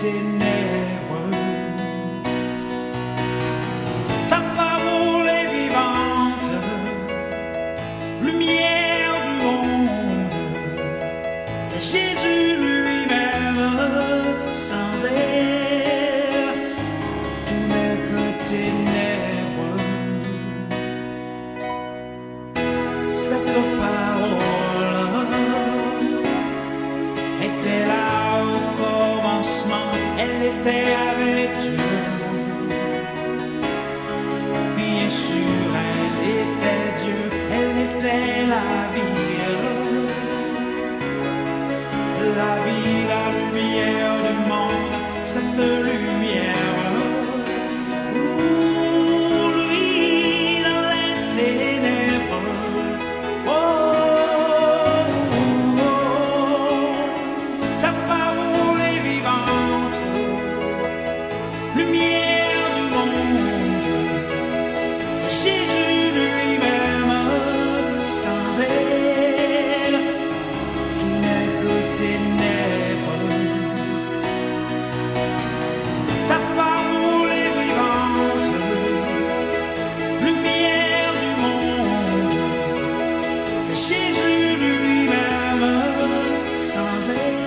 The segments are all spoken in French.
ténèbres. Ta parole est vivante, lumière du monde. C'est Jésus lui-même, sans elle, tout n'est que ténèbres. Cette parole était là au commencement, elle était avec Dieu. Bien sûr, elle était Dieu, elle était la vie, la lumière du monde, cette lumière. Lui dans les ténèbres. Ta parole est vivante, lumière du monde. C'est Jésus lui-même, sans elle, tout n'est que ténèbres. Ta parole est vivante, lumière du monde. C'est Jésus lui-même, sans elle.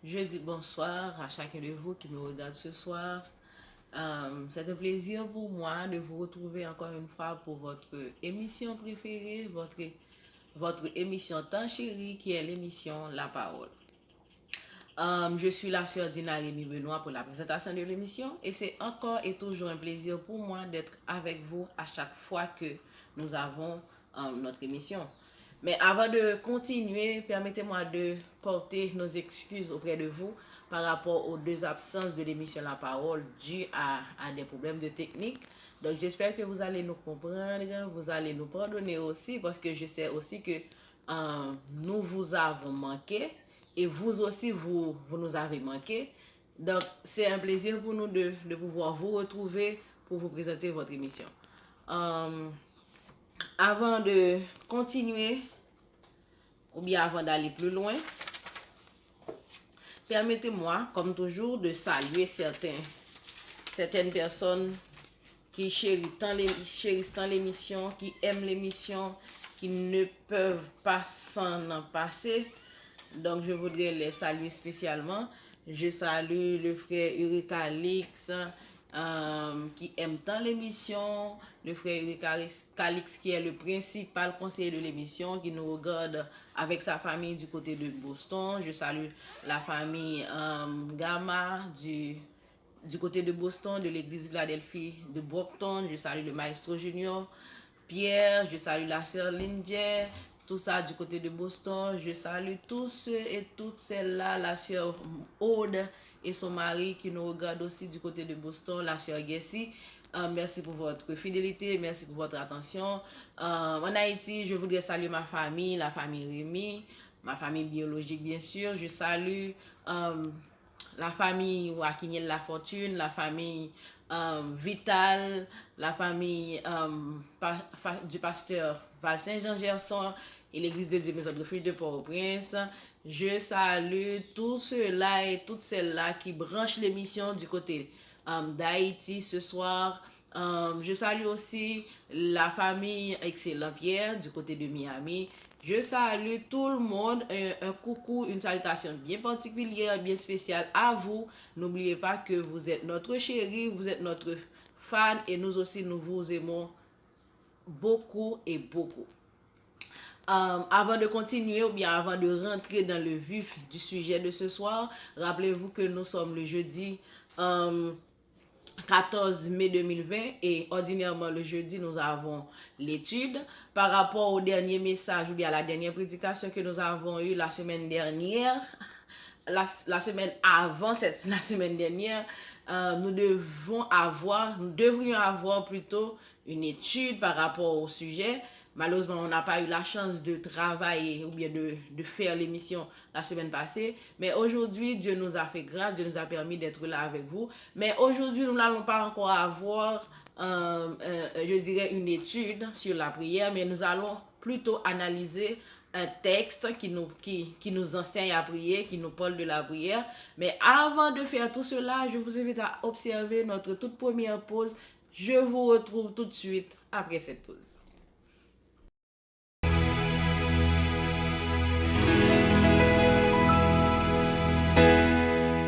Je dis bonsoir à chacun de vous qui me regarde ce soir. C'est un plaisir pour moi de vous retrouver encore une fois pour votre émission préférée, votre émission tant chérie qui est l'émission La Parole. Je suis la sœur Dina Rémy Benoît pour la présentation de l'émission et c'est encore et toujours un plaisir pour moi d'être avec vous à chaque fois que nous avons notre émission. Mais avant de continuer, permettez-moi de porter nos excuses auprès de vous par rapport aux 2 absences de l'émission La Parole dues à des problèmes de technique. Donc j'espère que vous allez nous comprendre, vous allez nous pardonner aussi parce que je sais aussi que nous vous avons manqué et vous aussi vous nous avez manqué. Donc c'est un plaisir pour nous de pouvoir vous retrouver pour vous présenter votre émission. Avant de continuer, ou bien avant d'aller plus loin, permettez-moi, comme toujours, de saluer certaines personnes qui chérissent tant l'émission, qui aiment l'émission, qui ne peuvent pas s'en en passer. Donc, je voudrais les saluer spécialement. Je salue le frère Eureka Calix, qui aime tant l'émission, le frère Eureka Calix qui est le principal conseiller de l'émission, qui nous regarde avec sa famille du côté de Boston. Je salue la famille Gamma du côté de Boston, de l'église Philadelphie de Brockton. Je salue le maestro junior Pierre, je salue la sœur Lindier, tout ça du côté de Boston. Je salue tous ceux et toutes celles-là, la sœur Aude et son mari qui nous regardent aussi du côté de Boston, la sœur Gessie. Merci pour votre fidélité, merci pour votre attention. En Haïti, je voudrais saluer ma famille, la famille Rémy, ma famille biologique bien sûr. Je salue la famille Wakiniel La Fortune, la famille Vital, la famille du pasteur Val Saint-Jean Gerson et l'église de Dieu Maison de Refuge de Port-au-Prince. Je salue tous ceux-là et toutes celles-là qui branchent l'émission du côté d'Haïti ce soir. Je salue aussi la famille Excellent Pierre du côté de Miami. Je salue tout le monde, un coucou, une salutation bien particulière, bien spéciale à vous. N'oubliez pas que vous êtes notre chéri, vous êtes notre fan et nous aussi nous vous aimons beaucoup et beaucoup. Avant de continuer ou bien avant de rentrer dans le vif du sujet de ce soir, rappelez-vous que nous sommes le jeudi 14 mai 2020 et ordinairement le jeudi nous avons l'étude par rapport au dernier message ou bien à la dernière prédication que nous avons eue la semaine dernière, la semaine avant la semaine dernière. Nous devrions avoir plutôt une étude par rapport au sujet. Malheureusement, on n'a pas eu la chance de travailler ou bien de faire l'émission la semaine passée. Mais aujourd'hui, Dieu nous a fait grâce, Dieu nous a permis d'être là avec vous. Mais aujourd'hui, nous n'allons pas encore avoir, je dirais, une étude sur la prière, mais nous allons plutôt analyser un texte qui nous enseigne à prier, qui nous parle de la prière. Mais avant de faire tout cela, je vous invite à observer notre toute première pause. Je vous retrouve tout de suite après cette pause.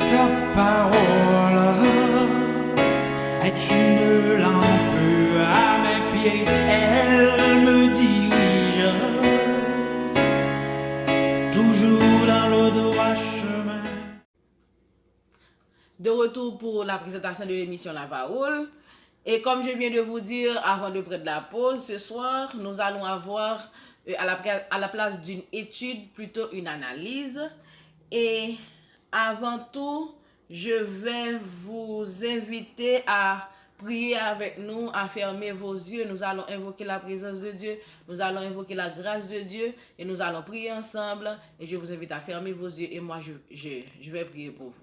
Ta parole est une lampe à mes pieds, elle me dirige toujours dans le droit chemin. De retour pour la présentation de l'émission La Parole. Et comme je viens de vous dire avant de prendre la pause, ce soir, nous allons avoir à la place d'une étude plutôt une analyse. Et avant tout, je vais vous inviter à prier avec nous, à fermer vos yeux. Nous allons invoquer la présence de Dieu, nous allons invoquer la grâce de Dieu et nous allons prier ensemble. Et je vous invite à fermer vos yeux et moi, je vais prier pour vous.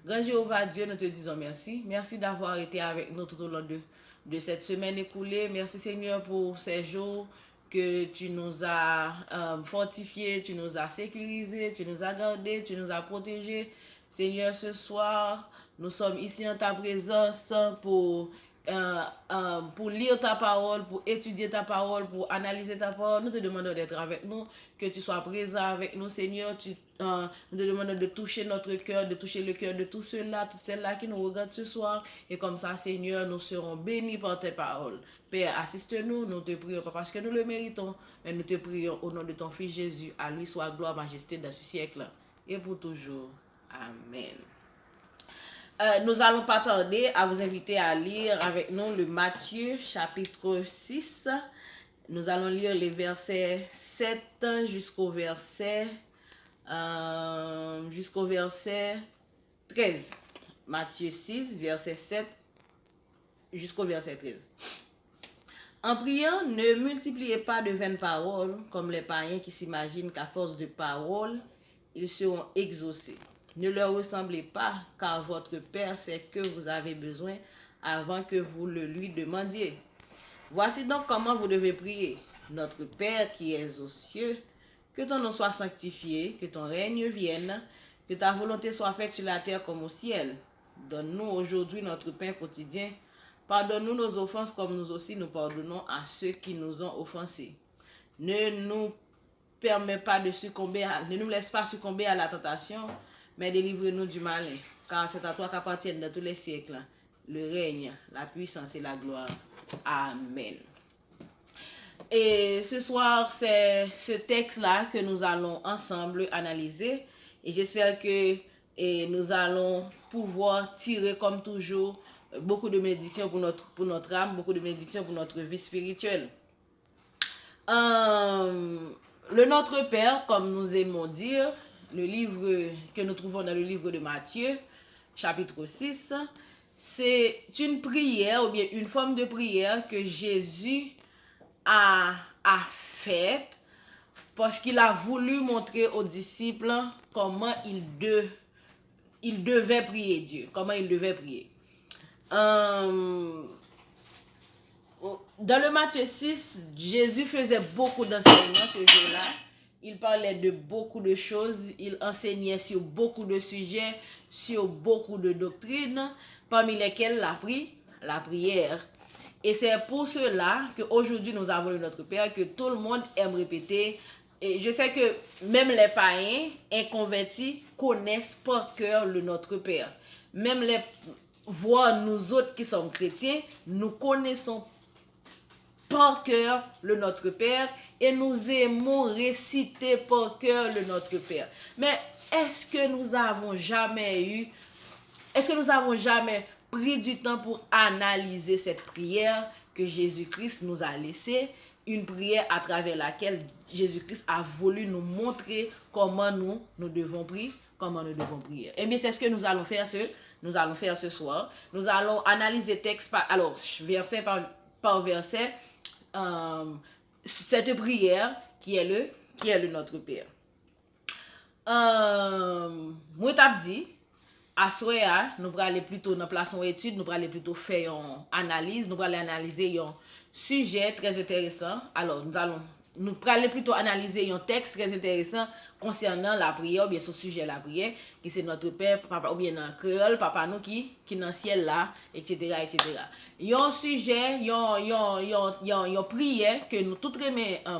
Grand Jéhovah Dieu, nous te disons merci. Merci d'avoir été avec nous tout au long de cette semaine écoulée. Merci Seigneur pour ces jours que tu nous as fortifiés, tu nous as sécurisés, tu nous as gardés, tu nous as protégés. Seigneur, ce soir, nous sommes ici en ta présence pour lire ta parole, pour étudier ta parole, pour analyser ta parole. Nous te demandons d'être avec nous, que tu sois présent avec nous, Seigneur. Nous te demandons de toucher notre cœur, de toucher le cœur de tous ceux-là, toutes celles-là qui nous regardent ce soir. Et comme ça, Seigneur, nous serons bénis par tes paroles. Père, assiste-nous, nous te prions, pas parce que nous le méritons, mais nous te prions au nom de ton Fils Jésus. À lui soit gloire, majesté dans ce siècle et pour toujours. Amen. Nous allons pas tarder à vous inviter à lire avec nous le Matthieu chapitre 6. Nous allons lire les versets 7 jusqu'au verset 13. Matthieu 6, verset 7 jusqu'au verset 13. En priant, ne multipliez pas de vaines paroles comme les païens qui s'imaginent qu'à force de paroles, ils seront exaucés. Ne leur ressemblez pas, car votre Père sait que vous avez besoin avant que vous le lui demandiez. Voici donc comment vous devez prier. Notre Père qui es aux cieux, que ton nom soit sanctifié, que ton règne vienne, que ta volonté soit faite sur la terre comme au ciel. Donne-nous aujourd'hui notre pain quotidien. Pardonne-nous nos offenses comme nous aussi nous pardonnons à ceux qui nous ont offensés. Ne nous laisse pas succomber à la tentation, mais délivre-nous du malin, car c'est à toi qu'appartiennent dans tous les siècles le règne, la puissance et la gloire. Amen. Et ce soir, c'est ce texte-là que nous allons ensemble analyser. Et j'espère que nous allons pouvoir tirer, comme toujours, beaucoup de bénédictions pour notre âme, beaucoup de bénédictions pour notre vie spirituelle. Le Notre Père, comme nous aimons dire, le livre que nous trouvons dans le livre de Matthieu, chapitre 6, c'est une prière ou bien une forme de prière que Jésus a faite parce qu'il a voulu montrer aux disciples comment ils devaient prier Dieu, comment ils devaient prier. Dans le Matthieu 6, Jésus faisait beaucoup d'enseignements ce jour-là. Il parlait de beaucoup de choses, il enseignait sur beaucoup de sujets, sur beaucoup de doctrines, parmi lesquelles la prière. Et c'est pour cela qu'aujourd'hui nous avons le Notre Père que tout le monde aime répéter. Et je sais que même les païens inconvertis connaissent par cœur le Notre Père. Même voire nous autres qui sommes chrétiens, nous connaissons par cœur le Notre Père et nous aimons réciter par cœur le Notre Père. Mais est-ce que nous avons jamais pris du temps pour analyser cette prière que Jésus-Christ nous a laissée, une prière à travers laquelle Jésus-Christ a voulu nous montrer comment nous devons prier, comment nous devons prier. Et bien c'est ce que nous allons faire ce soir. Nous allons analyser texte verset par verset, cette prière qui est le Notre Père. Moi t'ai dit, à soir, nous allons aller plutôt dans place en étude, nous allons aller plutôt faire une analyse, nous allons analyser un sujet très intéressant. Alors, nous allons nous allons plutôt analyser un texte très intéressant concernant la prière, ou bien ce sujet la prière, qui c'est notre Père, papa, ou bien dans créole, papa nous qui dans le ciel là, etc., etc. Il y a un sujet, il y a prière que nous tous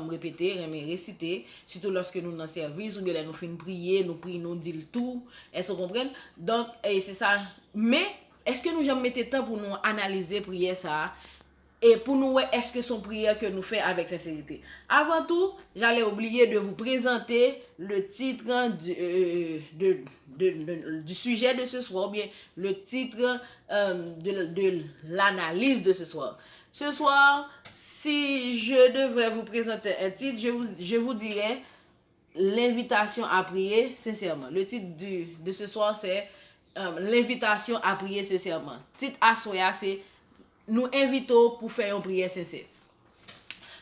répéter, réciter, surtout lorsque nous dans le service, ou bien nous faisons prier, nous prions, nous disons tout, est-ce que vous comprenez? Donc, c'est ça. Mais, est-ce que nous jamais mettons temps pour nous analyser prière ça? Et pour nous, est-ce que son prière que nous faisons avec sincérité? Avant tout, j'allais oublier de vous présenter le titre du sujet de ce soir, ou bien le titre de l'analyse de ce soir. Ce soir, si je devrais vous présenter un titre, je vous dirais l'invitation à prier sincèrement. Le titre de ce soir, c'est l'invitation à prier sincèrement. Titre à soya, c'est nous invitons pour faire une prière sincère.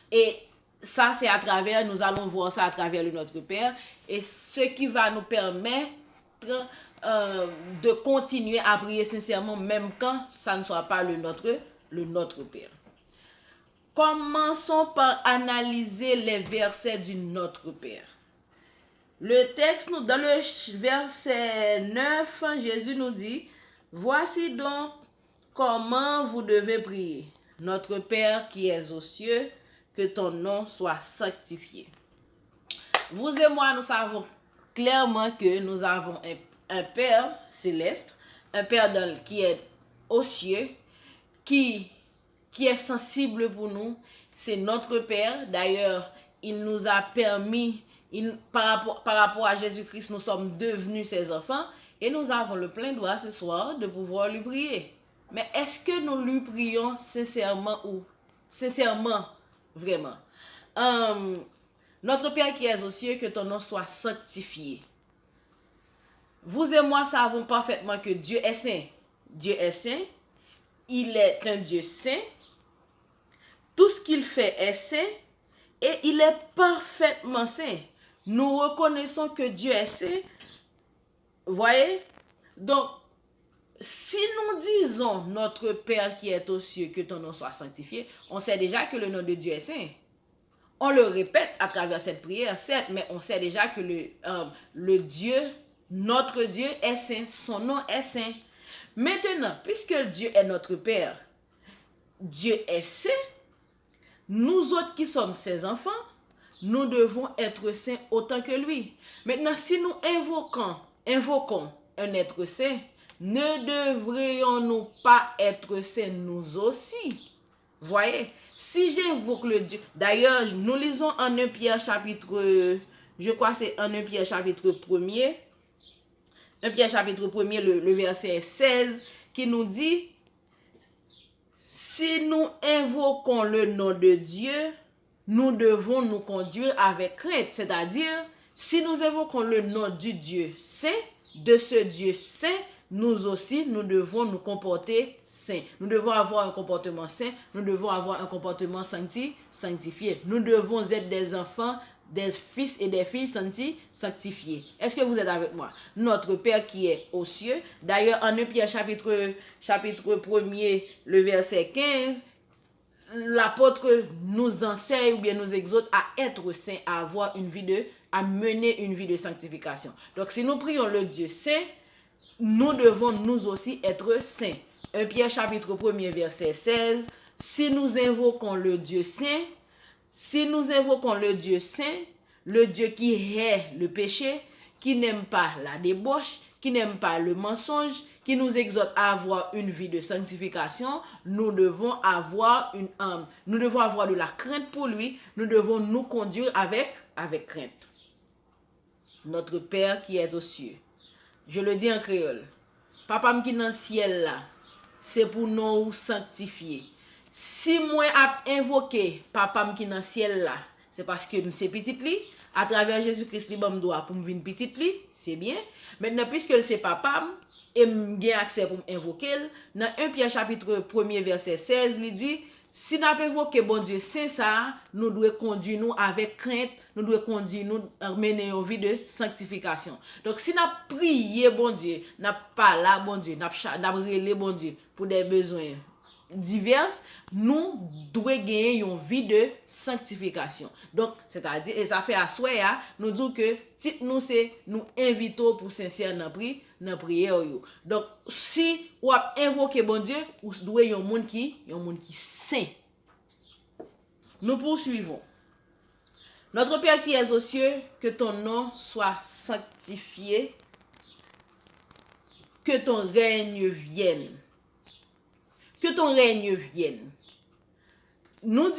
Et ça, c'est à travers, nous allons voir ça à travers le Notre Père. Et ce qui va nous permettre de continuer à prier sincèrement, même quand ça ne soit pas le Notre Père. Commençons par analyser les versets du Notre Père. Le texte, dans le verset 9, Jésus nous dit, « Voici donc comment vous devez prier. Notre Père qui es aux cieux, que ton nom soit sanctifié. » Vous et moi, nous savons clairement que nous avons un Père céleste, un Père qui est aux cieux, qui est sensible pour nous. C'est notre Père. D'ailleurs, il nous a permis, par rapport à Jésus-Christ, nous sommes devenus ses enfants et nous avons le plein droit ce soir de pouvoir lui prier. Mais est-ce que nous lui prions sincèrement ou sincèrement, vraiment? Notre Père qui est aux cieux, que ton nom soit sanctifié. Vous et moi savons parfaitement que Dieu est saint. Dieu est saint. Il est un Dieu saint. Tout ce qu'il fait est saint et il est parfaitement saint. Nous reconnaissons que Dieu est saint. Voyez? Donc, si nous disons notre Père qui est aux cieux, que ton nom soit sanctifié, on sait déjà que le nom de Dieu est saint. On le répète à travers cette prière, certes, mais on sait déjà que le Dieu, notre Dieu est saint, son nom est saint. Maintenant, puisque Dieu est notre Père, Dieu est saint, nous autres qui sommes ses enfants, nous devons être saints autant que lui. Maintenant, si nous invoquons un être saint, ne devrions-nous pas être saints nous aussi? Voyez, si j'invoque le Dieu, d'ailleurs, nous lisons en 1 Pierre chapitre, je crois c'est en 1 Pierre chapitre 1er, 1 Pierre chapitre 1er, le verset 16, qui nous dit, si nous invoquons le nom de Dieu, nous devons nous conduire avec crainte. C'est-à-dire, si nous invoquons le nom du Dieu saint, de ce Dieu saint, nous aussi, nous devons nous comporter saint. Nous devons avoir un comportement saint. Nous devons avoir un comportement sanctifié. Nous devons être des enfants, des fils et des filles sanctifiés. Est-ce que vous êtes avec moi? Notre Père qui est aux cieux. D'ailleurs, en 1 Pierre chapitre 1er, le verset 15, l'apôtre nous enseigne ou bien nous exhorte à être saint, à mener une vie de sanctification. Donc, si nous prions le Dieu saint, nous devons nous aussi être saints. 1 Pierre chapitre 1er verset 16. Si nous invoquons le Dieu saint, le Dieu qui hait le péché, qui n'aime pas la débauche, qui n'aime pas le mensonge, qui nous exhorte à avoir une vie de sanctification, nous devons avoir de la crainte pour lui, nous devons nous conduire avec crainte. Notre Père qui est aux cieux. Je le dis en créole. Papa qui dans le ciel là, c'est pour nous sanctifier. Si moi ai invoqué papa qui dans le ciel là, c'est parce que c'est petit li, à travers Jésus-Christ li bam doit pour me venir petit li, c'est bien. Maintenant puisque c'est papa et j'ai accès pour invoquer, dans 1 Pierre chapitre 1er verset 16, il dit si nous invoqué bon Dieu saint ça, nous devons conduire nous avec crainte, nous devons conduire nous mener une vie de sanctification. Donc si nous prions bon Dieu, n'a pas là bon Dieu, n'a relé bon Dieu pour des besoins diverses, nous devons gagner une vie de sanctification. Donc, c'est-à-dire, et ça fait à soi, nous disons que, titre nous, c'est nous invitons pour sincère dans la prière. Donc, si vous invoquez bon Dieu, vous devez un monde qui saint. Nous poursuivons. Notre Père qui es aux cieux, que ton nom soit sanctifié, que ton règne vienne. Que ton règne vienne. Nous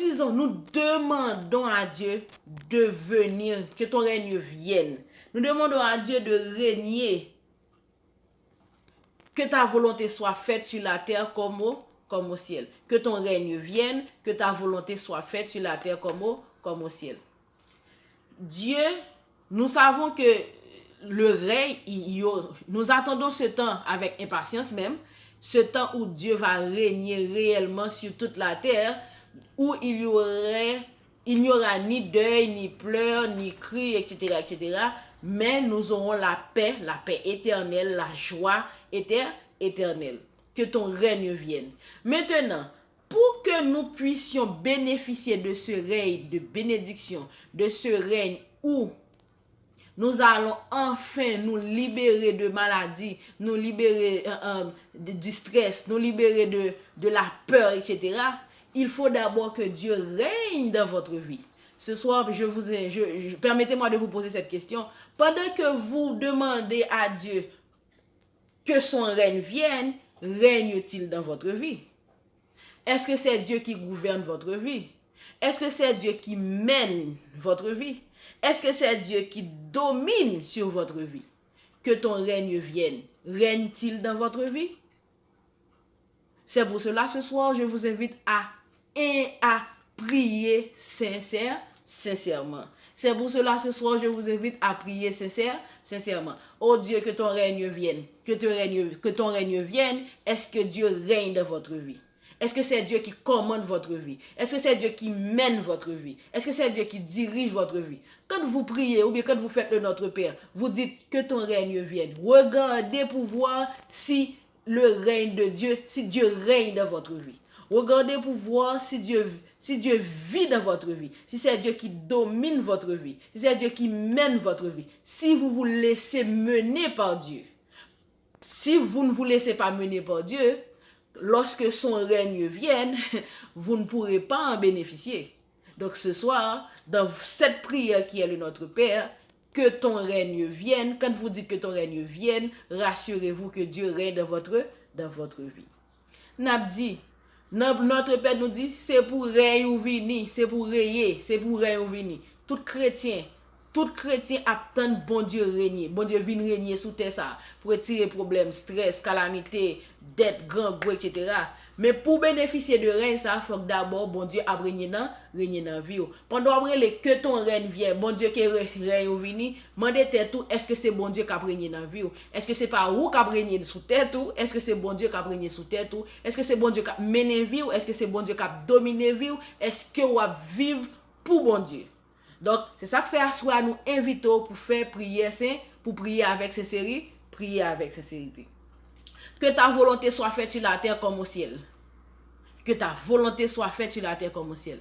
demandons à Dieu de venir, que ton règne vienne. Nous demandons à Dieu de régner. Que ta volonté soit faite sur la terre comme au ciel. Que ton règne vienne, que ta volonté soit faite sur la terre comme au ciel. Dieu, nous savons que le règne, nous attendons ce temps avec impatience même, ce temps où Dieu va régner réellement sur toute la terre, où il n'y aura ni deuil, ni pleurs, ni cris, etc., etc., mais nous aurons la paix éternelle, la joie éternelle. Que ton règne vienne. Maintenant, pour que nous puissions bénéficier de ce règne de bénédiction, de ce règne où nous allons enfin nous libérer de maladies, nous libérer du stress, nous libérer de la peur, etc. Il faut d'abord que Dieu règne dans votre vie. Ce soir, permettez-moi de vous poser cette question. Pendant que vous demandez à Dieu que son règne vienne, règne-t-il dans votre vie? Est-ce que c'est Dieu qui gouverne votre vie? Est-ce que c'est Dieu qui mène votre vie? Est-ce que c'est Dieu qui domine sur votre vie? Que ton règne vienne. Règne-t-il dans votre vie? C'est pour cela, ce soir, je vous invite à prier sincèrement. C'est pour cela, ce soir, je vous invite à prier sincèrement. Oh Dieu, que ton règne vienne. Que ton règne vienne. Est-ce que Dieu règne dans votre vie? Est-ce que c'est Dieu qui commande votre vie? Est-ce que c'est Dieu qui mène votre vie? Est-ce que c'est Dieu qui dirige votre vie? Quand vous priez ou bien quand vous faites le Notre Père, vous dites que ton règne vienne. Regardez pour voir si le règne de Dieu, si Dieu règne dans votre vie. Regardez pour voir si Dieu vit dans votre vie, si c'est Dieu qui domine votre vie, si c'est Dieu qui mène votre vie, si vous vous laissez mener par Dieu. Si vous ne vous laissez pas mener par Dieu, lorsque son règne vienne, vous ne pourrez pas en bénéficier. Donc ce soir, dans cette prière qui est le Notre Père, que ton règne vienne. Quand vous dites que ton règne vienne, rassurez-vous que Dieu règne dans votre vie. Nabdi, notre Père nous dit, c'est pour règne ou vini, c'est pour régner, c'est pour règne ou vini. Tout chrétien attend bon Dieu régner, bon Dieu vient régner sous terre ça, pour retirer problèmes, stress, calamité, dette, grand gros, etc. Mais pour bénéficier de règne, ça, il faut que d'abord, bon Dieu a régné dans la vie. Pendant après, que ton règne vient, bon Dieu qui règne ou vini, demandez tout, est-ce que c'est bon Dieu qui a régné dans la vie? Est-ce que c'est pas vous qui a régné sous terre tout? Est-ce que c'est bon Dieu qui a régné sous terre tout? Est-ce que c'est bon Dieu qui a mené vie? Est-ce que c'est bon Dieu qui a dominé vie? Est-ce que vous vivre pour bon Dieu? Donc, c'est ça que fait à soi, nous invitons pour faire prier, pour prier avec sincérité, prier avec sincérité. Que ta volonté soit faite sur la terre comme au ciel. Que ta volonté soit faite sur la terre comme au ciel.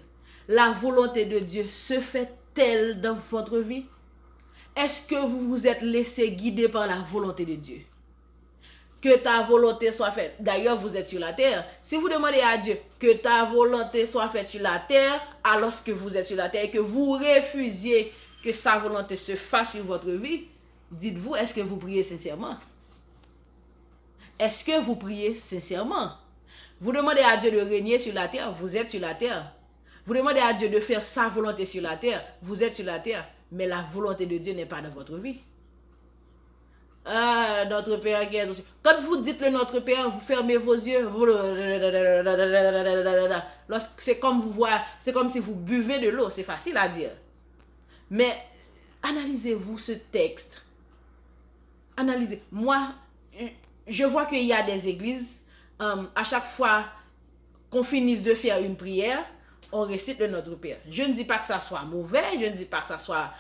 La volonté de Dieu se fait-elle dans votre vie? Est-ce que vous vous êtes laissé guider par la volonté de Dieu? Que ta volonté soit faite. D'ailleurs, vous êtes sur la terre. Si vous demandez à Dieu que ta volonté soit faite sur la terre, alors que vous êtes sur la terre et que vous refusiez que sa volonté se fasse sur votre vie, dites-vous, est-ce que vous priez sincèrement? Est-ce que vous priez sincèrement? Vous demandez à Dieu de régner sur la terre, vous êtes sur la terre. Vous demandez à Dieu de faire sa volonté sur la terre, vous êtes sur la terre. Mais la volonté de Dieu n'est pas dans votre vie. Ah, notre Père qui est aux cieux. Quand vous dites le Notre Père, vous fermez vos yeux. C'est comme si vous buvez de l'eau. C'est facile à dire. Mais analysez-vous ce texte. Analysez. Moi, je vois qu'il y a des églises, à chaque fois qu'on finisse de faire une prière, on récite le Notre Père. Je ne dis pas que ça soit mauvais, je ne dis pas que ça soit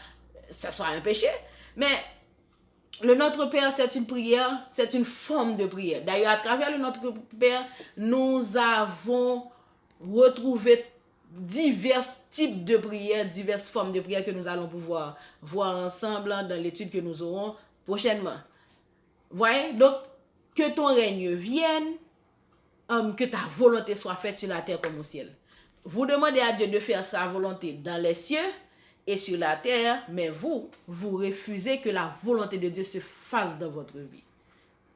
un péché, mais Le Notre Père, c'est une prière, c'est une forme de prière. D'ailleurs, à travers le Notre Père, nous avons retrouvé divers types de prières, diverses formes de prières que nous allons pouvoir voir ensemble dans l'étude que nous aurons prochainement. Voyez? Donc, que ton règne vienne, que ta volonté soit faite sur la terre comme au ciel. Vous demandez à Dieu de faire sa volonté dans les cieux et sur la terre, mais vous refusez que la volonté de Dieu se fasse dans votre vie.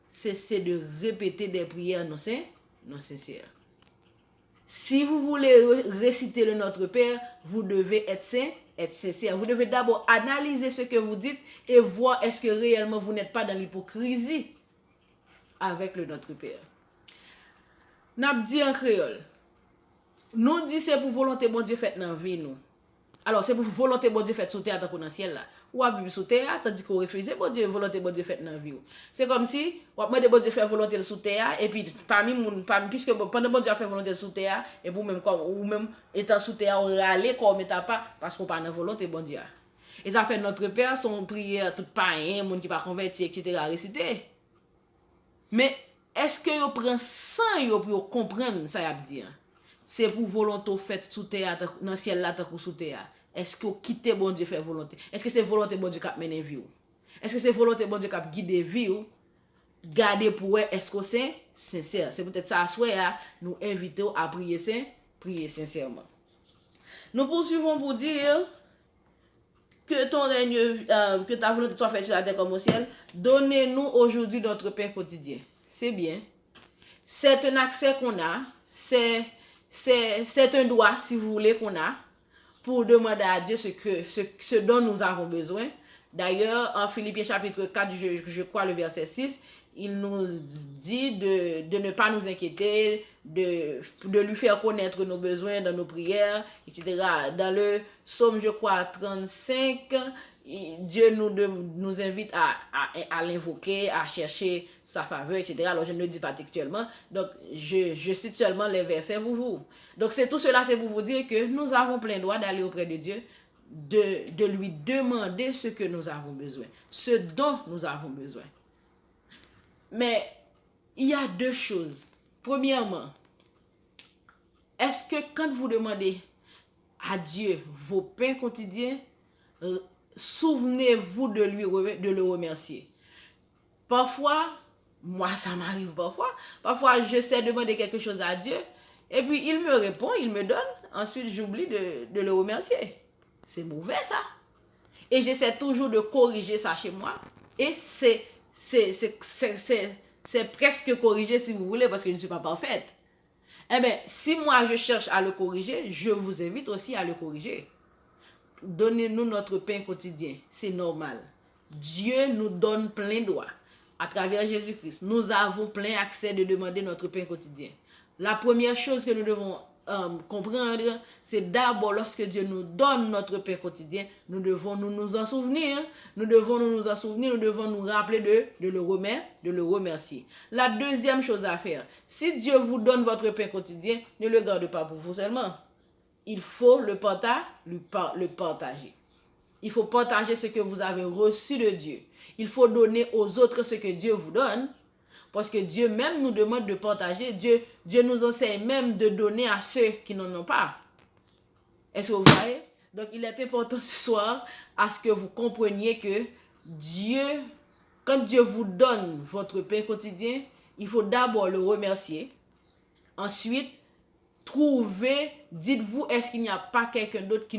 Cessez de répéter des prières non sincères. Si vous voulez réciter le Notre Père, vous devez être sincère. Vous devez d'abord analyser ce que vous dites et voir est-ce que réellement vous n'êtes pas dans l'hypocrisie avec le Notre Père. N'a dit en créole. Nous dit c'est pour volonté bon Dieu faite dans la vie nous. Alors c'est pour volonté bon Dieu faite sous terre dans le ciel là. Ou à vivre sous terre tandis qu'on refuse bon Dieu volonté bon Dieu faite dans la vie. C'est comme si on demande bon Dieu faire volonté sous terre et puis parmi puisque pendant bon Dieu fait volonté sous terre et vous même comme ou même étant sous terre on râler comme état pas parce qu'on pas dans volonté bon Dieu. Et ça fait notre Père son prière tout païen monde qui pas converti etc. réciter. Mais est-ce que vous prenez sans yo pour comprendre ça y a dire? C'est pour volonté faite sous terre dans ciel là tant sous terre. Est-ce que vous quittez bon Dieu faire volonté? Est-ce que c'est volonté bon Dieu qui mène vie? Est-ce que c'est volonté bon Dieu qui guide vie? Gardez pour est-ce que c'est sincère? C'est peut-être ça à nous invitons à prier sincèrement. Nous poursuivons pour dire que ton règne, que ta volonté soit faite sur la terre comme au ciel. Donnez-nous aujourd'hui notre pain quotidien. C'est bien. C'est un accès qu'on a. C'est un droit, si vous voulez, qu'on a pour demander à Dieu ce dont nous avons besoin. D'ailleurs, en Philippiens chapitre 4, je crois le verset 6, il nous dit de ne pas nous inquiéter, de lui faire connaître nos besoins dans nos prières, etc. Dans le psaume, je crois, 35, Dieu nous invite à l'invoquer, à chercher sa faveur, etc. Alors, je ne le dis pas textuellement. Donc, je cite seulement les versets pour vous. Donc, tout cela, c'est pour vous dire que nous avons plein droit d'aller auprès de Dieu, de lui demander ce que nous avons besoin, ce dont nous avons besoin. Mais, il y a deux choses. Premièrement, est-ce que quand vous demandez à Dieu vos pains quotidiens, souvenez-vous de le remercier. Parfois, moi ça m'arrive parfois je sais demander quelque chose à Dieu et puis il me répond, il me donne, ensuite j'oublie de le remercier. C'est mauvais ça. Et j'essaie toujours de corriger ça chez moi et c'est presque corrigé si vous voulez parce que je ne suis pas parfaite. Eh bien, si moi je cherche à le corriger, je vous invite aussi à le corriger. Donnez-nous notre pain quotidien. C'est normal. Dieu nous donne plein droit. À travers Jésus-Christ, nous avons plein accès de demander notre pain quotidien. La première chose que nous devons comprendre, c'est d'abord lorsque Dieu nous donne notre pain quotidien, nous devons nous en souvenir. Nous devons nous rappeler de le remercier. La deuxième chose à faire, si Dieu vous donne votre pain quotidien, ne le garde pas pour vous seulement. Il faut le partager. Il faut partager ce que vous avez reçu de Dieu. Il faut donner aux autres ce que Dieu vous donne. Parce que Dieu même nous demande de partager. Dieu nous enseigne même de donner à ceux qui n'en ont pas. Est-ce que vous voyez? Donc il est important ce soir à ce que vous compreniez que quand Dieu vous donne votre pain quotidien, il faut d'abord le remercier. Ensuite, dites-vous, est-ce qu'il n'y a pas quelqu'un d'autre qui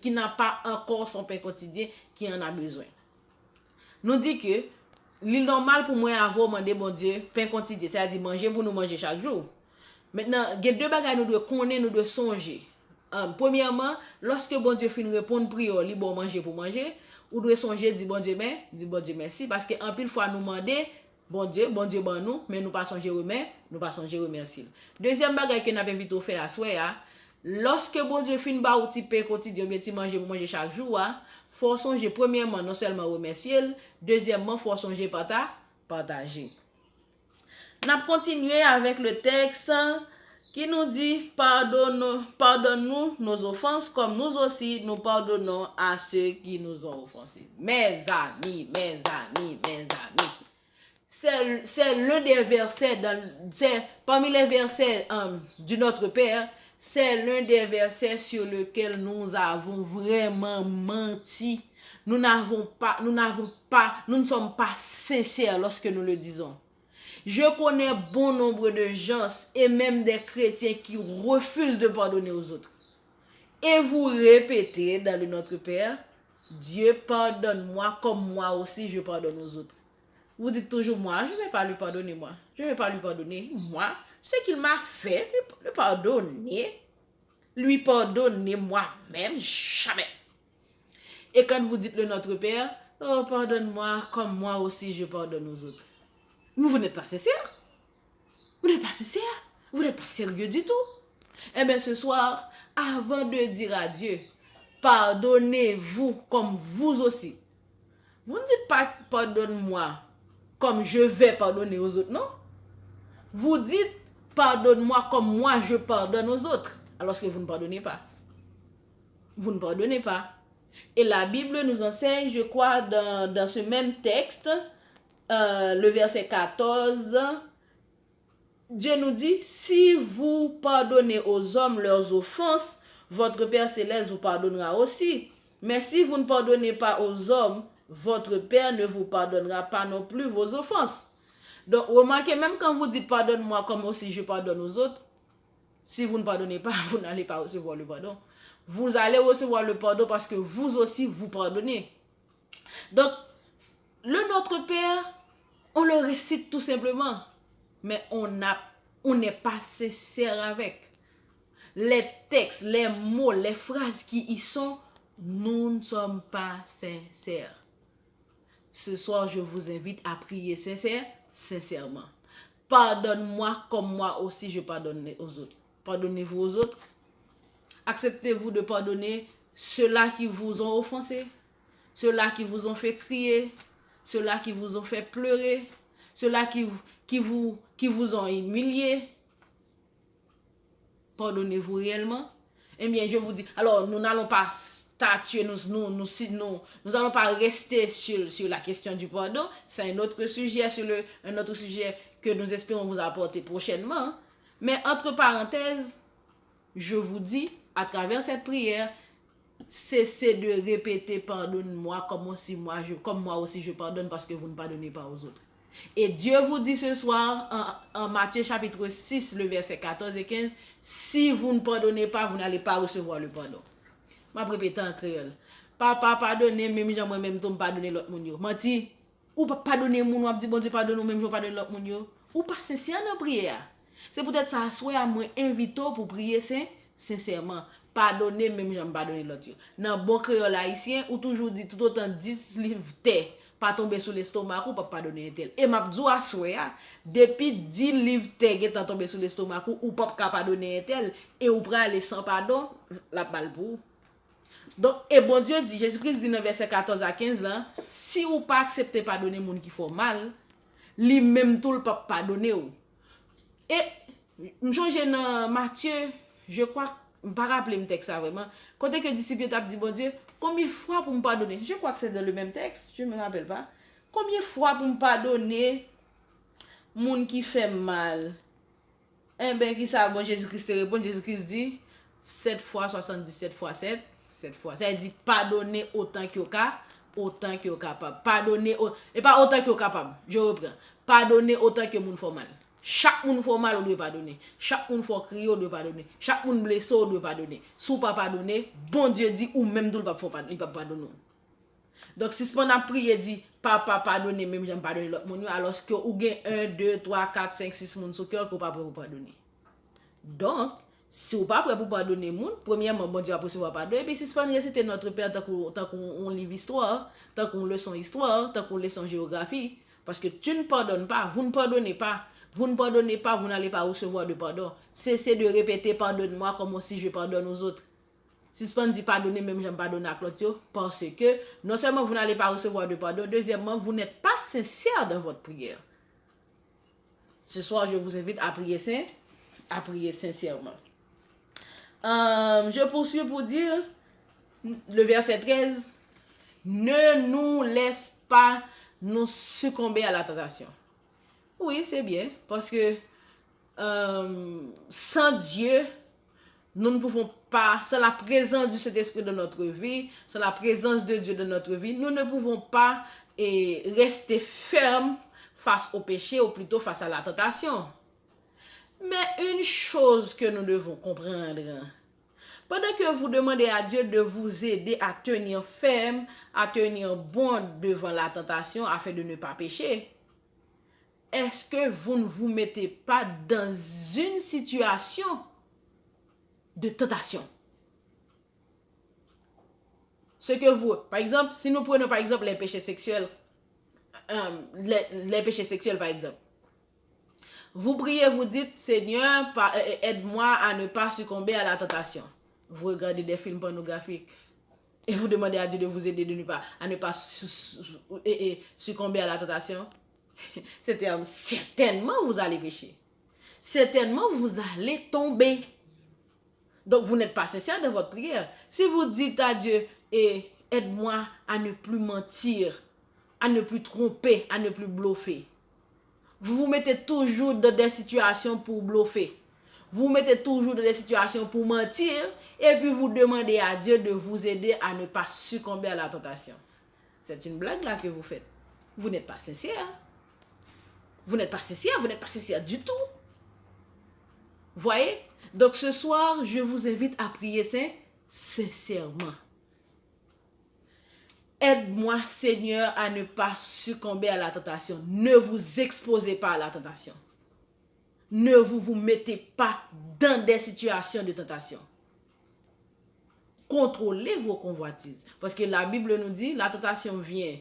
n'a pas encore son pain quotidien, qui en a besoin? Nous dit que l'île normal pour moi avoir demandé bon Dieu pain quotidien, c'est-à-dire manger pour nous manger chaque jour. Maintenant, il y a deux bagages nous devons connaître, nous devons songer. Premièrement, lorsque bon Dieu finit répondre prière, il bon manger pour manger, ou doit songer dit bon Dieu merci parce que en pile fois nous demander bon Dieu bon nous, mais nous pas songer remercier. Deuxième bagage que nous avons vite faire à soi, lorsque bon Dieu finit ba ou ti pain quotidien, bien ti manger pour manger chaque jour, faut songer premièrement non seulement remercier, deuxièmement faut songer partager. N'a continué avec le texte qui nous dit pardonne-nous nos offenses comme nous aussi nous pardonnons à ceux qui nous ont offensés. Mes amis. C'est l'un des versets, parmi les versets du Notre Père, c'est l'un des versets sur lequel nous avons vraiment menti. Nous ne sommes pas sincères lorsque nous le disons. Je connais bon nombre de gens et même des chrétiens qui refusent de pardonner aux autres. Et vous répétez dans le Notre Père, Dieu pardonne-moi comme moi aussi je pardonne aux autres. Vous dites toujours, moi, je ne vais pas lui pardonner, moi. Je ne vais pas lui pardonner, moi. Ce qu'il m'a fait, lui pardonner. Lui pardonner moi-même, jamais. Et quand vous dites le Notre Père, oh, pardonne-moi comme moi aussi je pardonne aux autres. Mais vous n'êtes pas sincère. Vous n'êtes pas sincère. Vous n'êtes pas sérieux du tout. Eh bien, ce soir, avant de dire à Dieu, pardonnez-vous comme vous aussi. Vous ne dites pas pardonne-moi comme je vais pardonner aux autres, non? Vous dites pardonne-moi comme moi je pardonne aux autres, alors que vous ne pardonnez pas. Vous ne pardonnez pas. Et la Bible nous enseigne, je crois, dans ce même texte, le verset 14, Dieu nous dit, si vous pardonnez aux hommes leurs offenses, votre Père Céleste vous pardonnera aussi. Mais si vous ne pardonnez pas aux hommes, votre Père ne vous pardonnera pas non plus vos offenses. Donc, remarquez, même quand vous dites pardonne-moi comme aussi je pardonne aux autres, si vous ne pardonnez pas, vous n'allez pas recevoir le pardon. Vous allez recevoir le pardon parce que vous aussi vous pardonnez. Donc, le Notre Père, on le récite tout simplement, mais on n'est pas sincère avec. Les textes, les mots, les phrases qui y sont, nous ne sommes pas sincères. Ce soir, je vous invite à prier sincèrement. Pardonne-moi comme moi aussi je pardonne aux autres. Pardonnez-vous aux autres. Acceptez-vous de pardonner ceux-là qui vous ont offensé, ceux-là qui vous ont fait crier, ceux-là qui vous ont fait pleurer, ceux-là qui vous ont humilié. Pardonnez-vous réellement. Eh bien, je vous dis, alors nous n'allons pas statuer, nous allons pas rester sur la question du pardon. C'est un autre sujet, un autre sujet que nous espérons vous apporter prochainement. Mais entre parenthèses, je vous dis, à travers cette prière, cessez de répéter pardonne-moi comme moi aussi je pardonne parce que vous ne pardonnez pas aux autres. Et Dieu vous dit ce soir en Matthieu chapitre 6, le verset 14 et 15, si vous ne pardonnez pas, vous n'allez pas recevoir le pardon. Je vais répéter en créole. Papa pardonnez, même j'aimerais même tout pardonner l'autre monde. Menti, ou pas pardonner mon, ou dit bon Dieu pardonne, même je pardonne l'autre monde. Ou pas sincère dans la prière. C'est peut-être ça, soit à moi invité pour prier sincèrement. Pardonner, même j'aime pardonner l'autre. Dans bon créole haïtien, ou toujours dit tout autant 10 livres terre. Pas tomber sur l'estomac ou pas pardonner tel. Et m'a dit à souhait, depuis 10 livres terre qui est tombé sur l'estomac ou pas pardonner tel, et ou prend aller sans pardon, la balle pour. Donc, et bon Dieu dit, Jésus-Christ dit dans verset 14 à 15 là, si ou pas accepter pardonner moun qui font mal, lui même tout le pas pardonner ou. Et m'jonge dans Matthieu, je crois, pas rappeler me texte ça vraiment. Quand que disciple t'a dit bon Dieu, combien de fois pour me pardonner? Je crois que c'est dans le même texte, je me rappelle pas. Combien de fois pour me pardonner moun qui fait mal? Eh ben qui ça bon Jésus-Christ répond, Jésus-Christ dit 7 fois 77 fois 7, 7 fois. Ça dit pardonner autant que vous capable. Pardonner et pas autant que vous capable. Je reprends. Pardonner autant que moun fait mal. Chaque moun fait mal, on doit pardonner. Chaque moun fait crier, on doit pardonner. Chaque moun blessé, on doit pardonner. Si vous pas pardonner, bon Dieu dit ou même d'où il pas pardonner. Donc si on a prié dit papa pardonner même j'aime pardonner l'autre moun alors que ou gen 1 2 3 4 5 6 moun sur cœur que pas prêt pour pardonner. Donc si vous pas prêt pour pardonner moun, premièrement bon Dieu a recevoir pardon et puis si c'était notre père tant qu'on livre histoire, tant qu'on leçon histoire, tant qu'on leçon géographie parce que tu ne pardonnes pas, vous ne pardonnez pas. Vous ne pardonnez pas, vous n'allez pas recevoir de pardon. Cessez de répéter pardonne-moi comme si je pardonne aux autres. Si ce dit pardonner, même j'aime pardonner à Claudio, parce que non seulement vous n'allez pas recevoir de pardon, deuxièmement, vous n'êtes pas sincère dans votre prière. Ce soir, je vous invite à prier à prier sincèrement. Je poursuis pour dire, le verset 13, ne nous laisse pas nous succomber à la tentation. Oui, c'est bien, parce que sans Dieu, nous ne pouvons pas, sans la présence du Saint-Esprit dans notre vie, sans la présence de Dieu dans notre vie, nous ne pouvons pas rester fermes face au péché, ou plutôt face à la tentation. Mais une chose que nous devons comprendre, pendant que vous demandez à Dieu de vous aider à tenir ferme, à tenir bon devant la tentation afin de ne pas pécher, est-ce que vous ne vous mettez pas dans une situation de tentation? Ce que vous, par exemple, si nous prenons par exemple les péchés sexuels, les péchés sexuels par exemple, vous priez, vous dites, Seigneur, aide-moi à ne pas succomber à la tentation. Vous regardez des films pornographiques et vous demandez à Dieu de vous aider à ne pas succomber à la tentation. Certainement vous allez pécher. Certainement vous allez tomber. Donc vous n'êtes pas sincère dans votre prière. Si vous dites à Dieu, aide-moi à ne plus mentir, à ne plus tromper, à ne plus bluffer. Vous vous mettez toujours dans des situations pour bluffer. Vous vous mettez toujours dans des situations pour mentir. Et puis vous demandez à Dieu de vous aider à ne pas succomber à la tentation. C'est une blague là que vous faites. Vous n'êtes pas sincère. Vous n'êtes pas sincère, vous n'êtes pas sincère du tout. Voyez? Donc ce soir, je vous invite à prier sincèrement. Aide-moi, Seigneur, à ne pas succomber à la tentation. Ne vous exposez pas à la tentation. Ne vous mettez pas dans des situations de tentation. Contrôlez vos convoitises. Parce que la Bible nous dit, la tentation vient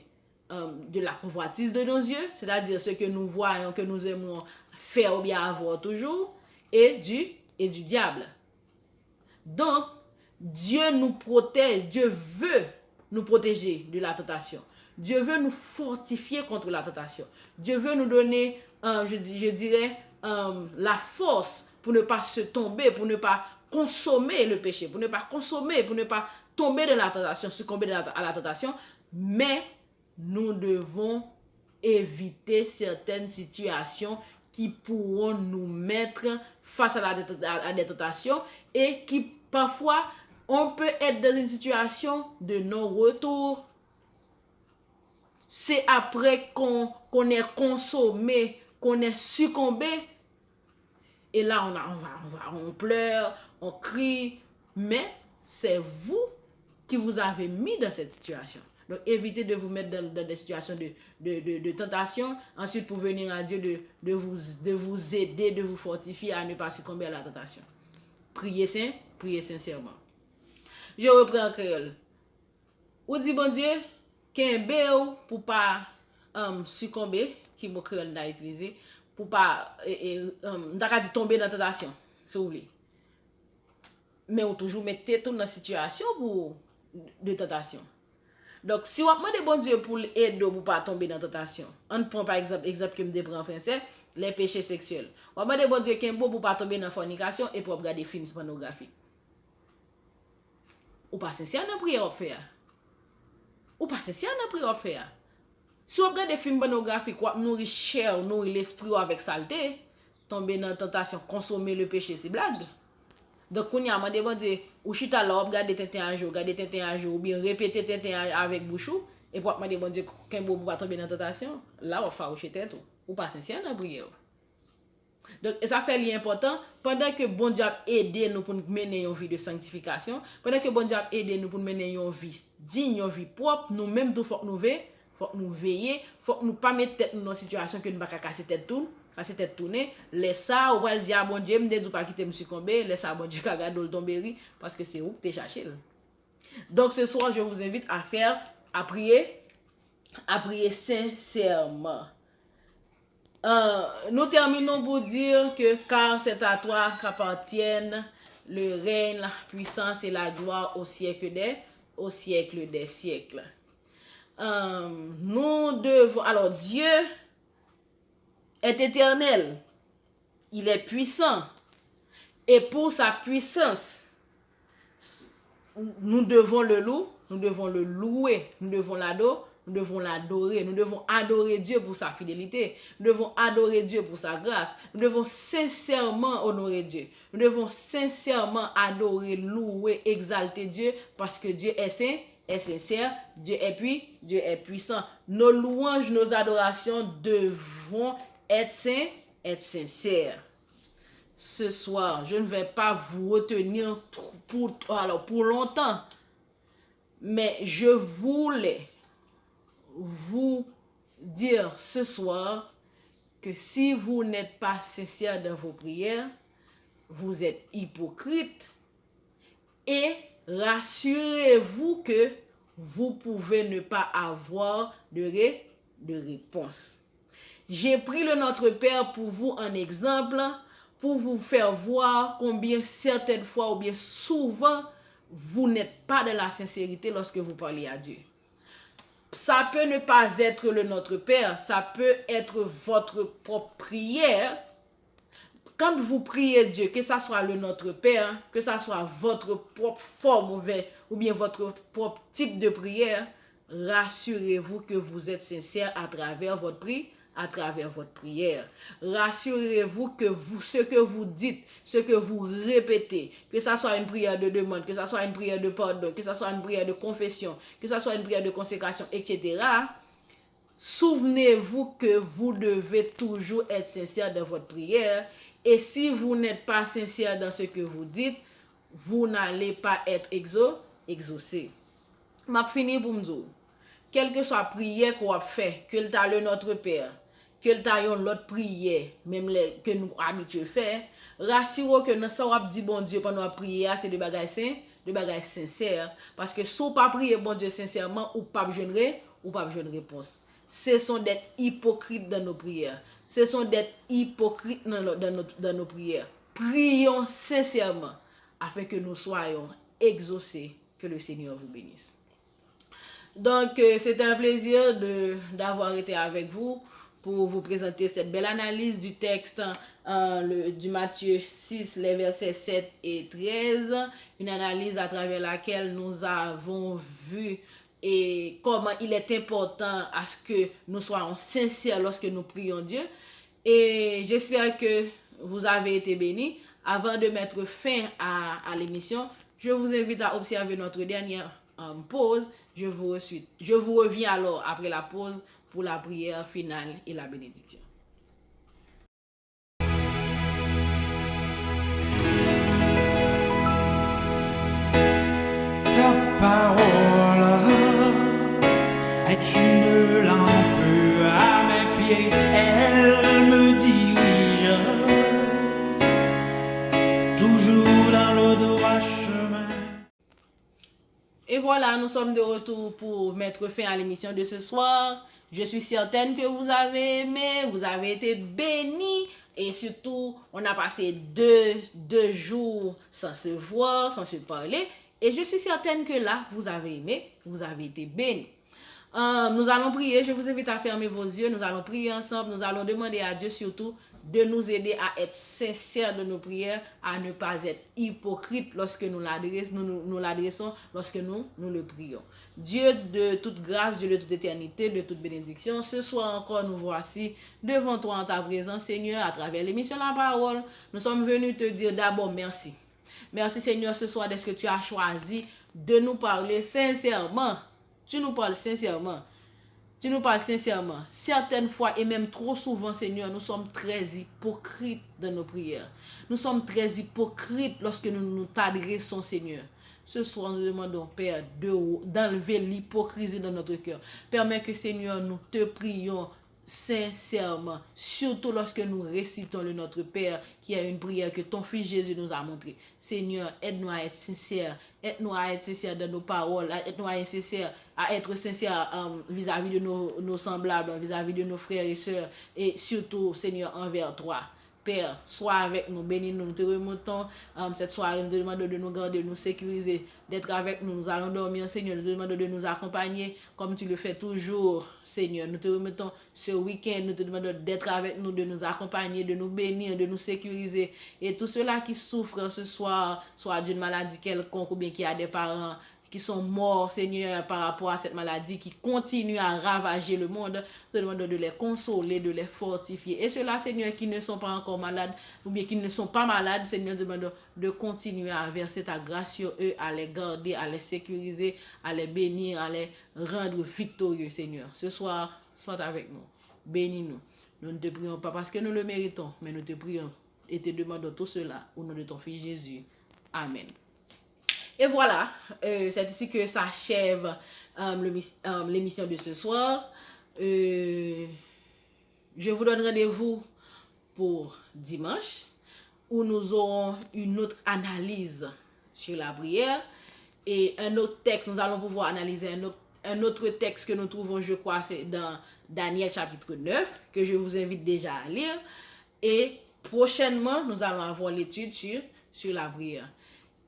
de la convoitise de nos yeux, c'est-à-dire ce que nous voyons, que nous aimons faire ou bien avoir toujours, et du diable. Donc, Dieu nous protège, Dieu veut nous protéger de la tentation. Dieu veut nous fortifier contre la tentation. Dieu veut nous donner, je dirais, la force pour ne pas se tomber, pour ne pas consommer le péché, pour ne pas tomber dans la tentation, succomber à la tentation, mais nous devons éviter certaines situations qui pourront nous mettre face à des tentations et qui parfois on peut être dans une situation de non-retour. C'est après qu'on est consommé, qu'on est succombé. Et là, on pleure, on crie. Mais c'est vous qui vous avez mis dans cette situation. Donc, évitez de vous mettre dans des situations de tentation. Ensuite, pour venir à Dieu de vous aider, de vous fortifier à ne pas succomber à la tentation. Priez sincèrement. Je reprends en créole. Ou dit bon Dieu, qu'un béo pour pas succomber, qui mon créole n'a utilisé, pour pas tomber dans la tentation, si vous voulez. Mais on toujours mettez tout dans la situation de tentation. Donc, si on demande bon Dieu pour aider pour pas tomber dans la tentation, on prend par exemple que me prend en français, les péchés sexuels. On demande bon Dieu qu'un beau pour pas tomber dans la fornication et pour regarder des films pornographiques. Ou pas sincère dans prière faire. Ou pas sincère dans prière faire. Si on regarde des films pornographiques, on nourrit chair, on nourrit l'esprit avec saleté, tomber dans la tentation, consommer le péché, c'est blague. Donc, on y a demandé, bon Dieu, ou chita là, regarder Tintin un jour, ou bien répéter Tintin avec bouchou, et pour demander, bon Dieu, qu'un beau pour pas tomber dans la tentation, là, on va faire au tête, ou pas sincère dans la prière. Donc, ça fait l'important, pendant que bon Dieu a aidé nous pour mener une vie de sanctification, pendant que bon Dieu a aidé nous pour mener une vie digne, une vie propre, nous-mêmes, il faut que nous veillions, faut que nous veiller, faut que nous pas mettre tête dans une situation que nous ne pas casser tête tourner, laisse ça, ou va le dire à bon Dieu, me dit pas quitter me succomber, laisse ça bon Dieu ka gade le tomber parce que c'est où que t'es cherché. Donc ce soir, je vous invite à prier sincèrement. Nous terminons pour dire que car c'est à toi qu'appartiennent le règne, la puissance et la gloire au siècle des siècles. Nous devons, alors Dieu est éternel, il est puissant, Et pour sa puissance, nous devons le louer, nous devons le louer, nous devons l'adorer, nous devons adorer Dieu pour sa fidélité, nous devons adorer Dieu pour sa grâce, nous devons sincèrement honorer Dieu, nous devons sincèrement adorer, louer, exalter Dieu parce que Dieu est saint, est sincère, Dieu est puissant. Nos louanges, nos adorations devront être saints, être sincères. Ce soir, je ne vais pas vous retenir pour longtemps, mais je voulais vous dire ce soir que si vous n'êtes pas sincère dans vos prières, vous êtes hypocrite et rassurez-vous que vous pouvez ne pas avoir de réponse. J'ai pris le Notre Père pour vous en exemple, pour vous faire voir combien certaines fois ou bien souvent vous n'êtes pas dans la sincérité lorsque vous parlez à Dieu. Ça peut ne pas être le Notre Père, ça peut être votre propre prière. Quand vous priez Dieu, que ça soit le Notre Père, que ça soit votre propre forme ou bien votre propre type de prière, rassurez-vous que vous êtes sincère à travers votre prière. Rassurez-vous que ce que vous dites, ce que vous répétez, que ça soit une prière de demande, que ça soit une prière de pardon, que ça soit une prière de confession, que ça soit une prière de consécration, etc. Souvenez-vous que vous devez toujours être sincère dans votre prière. Et si vous n'êtes pas sincère dans ce que vous dites, vous n'allez pas être exaucé. M'a fini pour me dire, quelle que soit la prière qu'on a fait, que le Notre Père, que l'autre prière, même que nous habitués faire, rassurez-vous que nous savons dire bon Dieu pendant la prière, c'est de bagages saints, de bagages sincères. Parce que si vous ne priez bon Dieu sincèrement, ou pas besoin de réponse. Ce sont d'être hypocrites dans nos prières. Ce sont d'être hypocrites dans nos prières. Prions sincèrement afin que nous soyons exaucés. Que le Seigneur vous bénisse. Donc, c'est un plaisir d'avoir été avec vous pour vous présenter cette belle analyse du texte du Matthieu 6, les versets 7 et 13. Une analyse à travers laquelle nous avons vu et comment il est important à ce que nous soyons sincères lorsque nous prions Dieu. Et j'espère que vous avez été bénis. Avant de mettre fin à l'émission, je vous invite à observer notre dernière pause. Je vous reviens alors après la pause pour la prière finale et la bénédiction. Ta parole est une lampe à mes pieds, elle me dirige toujours dans le droit chemin. Et voilà, nous sommes de retour pour mettre fin à l'émission de ce soir. Je suis certaine que vous avez aimé, vous avez été bénis. Et surtout, on a passé deux jours sans se voir, sans se parler. Et je suis certaine que là, vous avez aimé, vous avez été bénis. Nous allons prier, je vous invite à fermer vos yeux. Nous allons prier ensemble, nous allons demander à Dieu surtout de nous aider à être sincères de nos prières, à ne pas être hypocrites lorsque nous l'adressons, lorsque nous le prions. Dieu de toute grâce, Dieu de toute éternité, de toute bénédiction, ce soir encore nous voici devant toi en ta présence, Seigneur, à travers l'émission La Parole. Nous sommes venus te dire d'abord merci. Merci Seigneur ce soir parce que tu as choisi de nous parler sincèrement. Tu nous parles sincèrement. Tu nous parles sincèrement. Certaines fois et même trop souvent, Seigneur, nous sommes très hypocrites dans nos prières. Nous sommes très hypocrites lorsque nous t'adressons, Seigneur. Ce soir, nous demandons, Père, d'enlever l'hypocrisie dans notre cœur. Permets que, Seigneur, nous te prions sincèrement, surtout lorsque nous récitons le Notre Père, qui est une prière que ton Fils Jésus nous a montrée. Seigneur, aide-nous à être sincères, aide-nous à être sincères dans nos paroles, aide-nous à être sincères vis-à-vis de nos semblables, vis-à-vis de nos frères et sœurs, et surtout, Seigneur, envers toi. Père, sois avec nous, bénis-nous, nous te remontons cette soirée, nous te demandons de nous garder, de nous sécuriser, d'être avec nous. Nous allons dormir, Seigneur, nous te demandons de nous accompagner comme tu le fais toujours, Seigneur. Nous te remettons ce week-end, nous te demandons d'être avec nous, de nous accompagner, de nous bénir, de nous sécuriser. Et tous ceux-là qui souffrent ce soir, soit d'une maladie quelconque ou bien qui a des parents qui sont morts, Seigneur, par rapport à cette maladie qui continue à ravager le monde, te demandons de les consoler, de les fortifier. Et ceux-là, Seigneur, qui ne sont pas encore malades, ou bien qui ne sont pas malades, Seigneur, te demandons de continuer à verser ta grâce sur eux, à les garder, à les sécuriser, à les bénir, à les rendre victorieux, Seigneur. Ce soir, sois avec nous. Bénis-nous. Nous ne te prions pas parce que nous le méritons, mais nous te prions et te demandons tout cela au nom de ton Fils Jésus. Amen. Et voilà, c'est ici que s'achève l'émission de ce soir. Je vous donne rendez-vous pour dimanche, où nous aurons une autre analyse sur la prière et un autre texte. Nous allons pouvoir analyser un autre texte que nous trouvons, je crois, c'est dans Daniel chapitre 9, que je vous invite déjà à lire. Et prochainement, nous allons avoir l'étude sur la prière.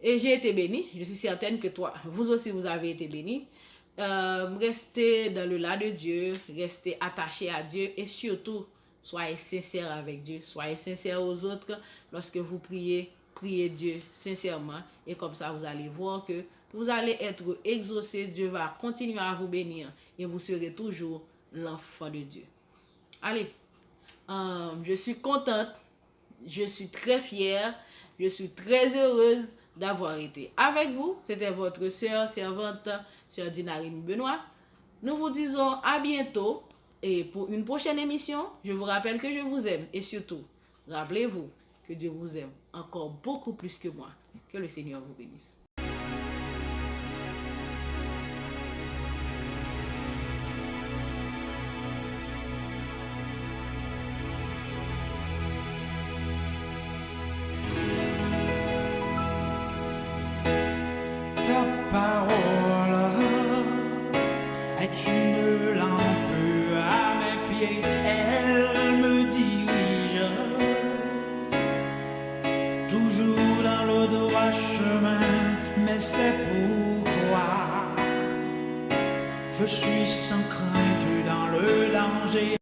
Et j'ai été béni, je suis certaine que toi, vous aussi, vous avez été béni. Restez dans le là de Dieu, restez attachés à Dieu et surtout, soyez sincères avec Dieu, soyez sincères aux autres. Lorsque vous priez, priez Dieu sincèrement et comme ça, vous allez voir que vous allez être exaucés, Dieu va continuer à vous bénir et vous serez toujours l'enfant de Dieu. Allez, je suis contente, je suis très fière, je suis très heureuse d'avoir été avec vous. C'était votre sœur servante, sœur Dinarine Benoît. Nous vous disons à bientôt et pour une prochaine émission, je vous rappelle que je vous aime et surtout, rappelez-vous que Dieu vous aime encore beaucoup plus que moi. Que le Seigneur vous bénisse. Ta parole est une lampe à mes pieds, elle me dirige toujours dans le droit chemin, mais c'est pourquoi je suis sans crainte dans le danger.